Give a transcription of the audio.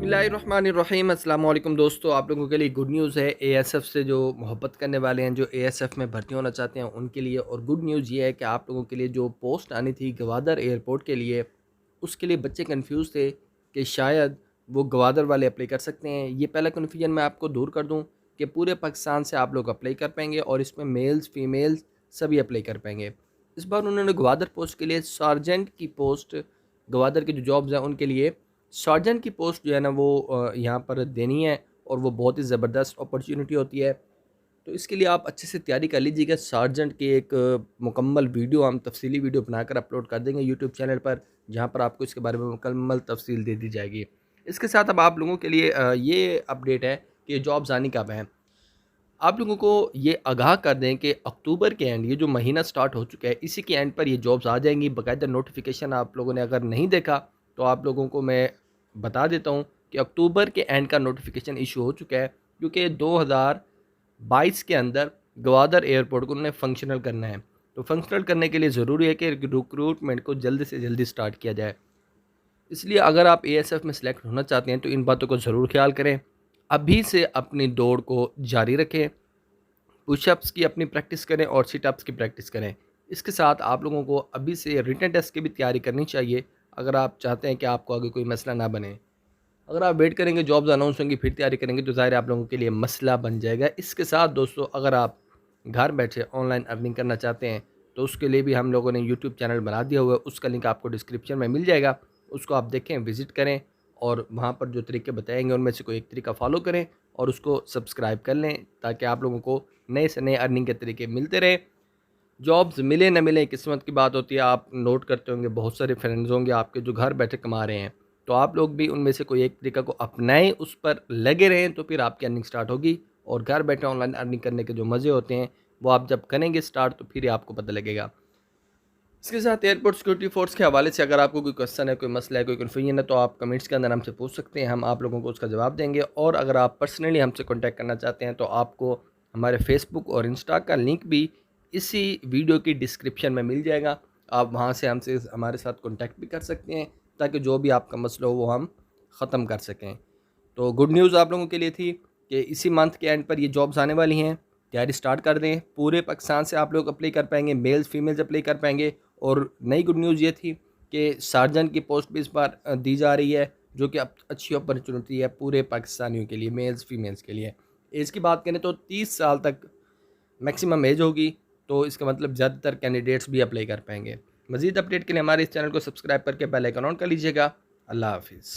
बिस्मिल्लाहिर्रहमानिर्रहीम। अस्सलाम वालेकुम दोस्तों, आप लोगों के लिए गुड न्यूज़ है। एएसएफ से जो मोहब्बत करने वाले हैं, जो एएसएफ में भर्ती होना चाहते हैं उनके लिए। और गुड न्यूज़ ये है कि आप लोगों के लिए जो पोस्ट आनी थी गवादर एयरपोर्ट के लिए, उसके लिए बच्चे कंफ्यूज थे कि शायद वो गवादर वाले अप्लाई कर सकते हैं। ये पहला कन्फ्यूजन मैं आपको दूर कर दूँ कि पूरे पाकिस्तान से आप लोग अप्लाई कर पाएंगे और इसमें मेल्स फीमेल्स सभी अप्लाई कर पाएंगे। इस बार उन्होंने गवादर पोस्ट के लिए सार्जेंट की पोस्ट, गवादर के जो जॉब्स हैं उनके लिए सार्जेंट की पोस्ट जो है ना वो यहाँ पर देनी है। और वो बहुत ही ज़बरदस्त अपॉर्चुनिटी होती है। तो इसके लिए आप अच्छे से तैयारी कर लीजिएगा। सार्जेंट की एक मुकम्मल वीडियो हम तफसीली वीडियो बनाकर अपलोड कर देंगे यूट्यूब चैनल पर, जहाँ पर आपको इसके बारे में मुकम्मल तफसील दे दी जाएगी। इसके साथ अब आप लोगों के लिए ये अपडेट है कि जॉब्स आनी कब हैं। आप लोगों को ये आगाह कर दें कि अक्टूबर के एंड, ये जो महीना स्टार्ट हो चुका है, इसी के एंड पर ये जॉब्स आ जाएंगी। बाकायदा नोटिफिकेशन आप लोगों ने अगर नहीं देखा तो आप लोगों को मैं बता देता हूँ कि अक्टूबर के एंड का नोटिफिकेशन इशू हो चुका है, क्योंकि 2022 के अंदर गवादर एयरपोर्ट को उन्होंने फंक्शनल करना है। तो फंक्शनल करने के लिए ज़रूरी है कि रिक्रूटमेंट को जल्दी से जल्दी स्टार्ट किया जाए। इसलिए अगर आप एएसएफ में सेलेक्ट होना चाहते हैं तो इन बातों को ज़रूर ख्याल करें। अभी से अपनी दौड़ को जारी रखें, पुशअप्स की अपनी प्रैक्टिस करें और सिटअप्स की प्रैक्टिस करें। इसके साथ आप लोगों को अभी से रिटन टेस्ट की भी तैयारी करनी चाहिए, अगर आप चाहते हैं कि आपको आगे कोई मसला ना बने। अगर आप वेट करेंगे जॉब्स अनाउंस होंगी फिर तैयारी करेंगे तो ज़ाहिर है आप लोगों के लिए मसला बन जाएगा। इसके साथ दोस्तों, अगर आप घर बैठे ऑनलाइन अर्निंग करना चाहते हैं तो उसके लिए भी हम लोगों ने यूट्यूब चैनल बना दिया हुआ है। उसका लिंक आपको डिस्क्रिप्शन में मिल जाएगा, उसको आप देखें, विज़िट करें और वहाँ पर जो तरीके बताएंगे उनमें से कोई एक तरीका फॉलो करें और उसको सब्सक्राइब कर लें, ताकि आप लोगों को नए से नए अर्निंग के तरीके मिलते रहे। जॉब्स मिले न मिले किस्मत की बात होती है। आप नोट करते होंगे बहुत सारे फ्रेंड्स होंगे आपके जो घर बैठे कमा रहे हैं, तो आप लोग भी उनमें से कोई एक तरीका को अपनाएं, उस पर लगे रहें, तो फिर आपकी अर्निंग स्टार्ट होगी। और घर बैठे ऑनलाइन अर्निंग करने के जो मज़े होते हैं वो आप जब करेंगे स्टार्ट तो फिर ही आपको पता लगेगा। इसके साथ एयरपोर्ट सिक्योरिटी फोर्स के हवाले से अगर आपको कोई क्वेश्चन है, कोई मसला है, कोई कन्फ्यूजन है, तो आप कमेंट्स के अंदर हमसे पूछ सकते हैं, हम आप लोगों को उसका जवाब देंगे। और अगर आप पर्सनली हमसे कॉन्टैक्ट करना चाहते हैं तो आपको हमारे फेसबुक और इंस्टा का लिंक भी इसी वीडियो की डिस्क्रिप्शन में मिल जाएगा। आप वहाँ से हमसे हमारे साथ कॉन्टैक्ट भी कर सकते हैं, ताकि जो भी आपका मसला हो वो हम ख़त्म कर सकें। तो गुड न्यूज़ आप लोगों के लिए थी कि इसी मंथ के एंड पर ये जॉब्स आने वाली हैं। तैयारी स्टार्ट कर दें, पूरे पाकिस्तान से आप लोग अप्लाई कर पाएंगे, मेल्स फीमेल्स अप्लाई कर पाएंगे। और नई गुड न्यूज़ ये थी कि सार्जेंट की पोस्ट भी इस बार दी जा रही है, जो कि अब अच्छी अपॉर्चुनिटी है पूरे पाकिस्तानियों के लिए, मेल्स फीमेल्स के लिए। एज की बात करें तो 30 साल तक मैक्सिमम एज होगी, तो इसका मतलब ज़्यादातर कैंडिडेट्स भी अप्लाई कर पाएंगे। मज़ीद अपडेट के लिए हमारे इस चैनल को सब्सक्राइब करके बेल आइकन ऑन कर लीजिएगा। अल्लाह हाफिज़।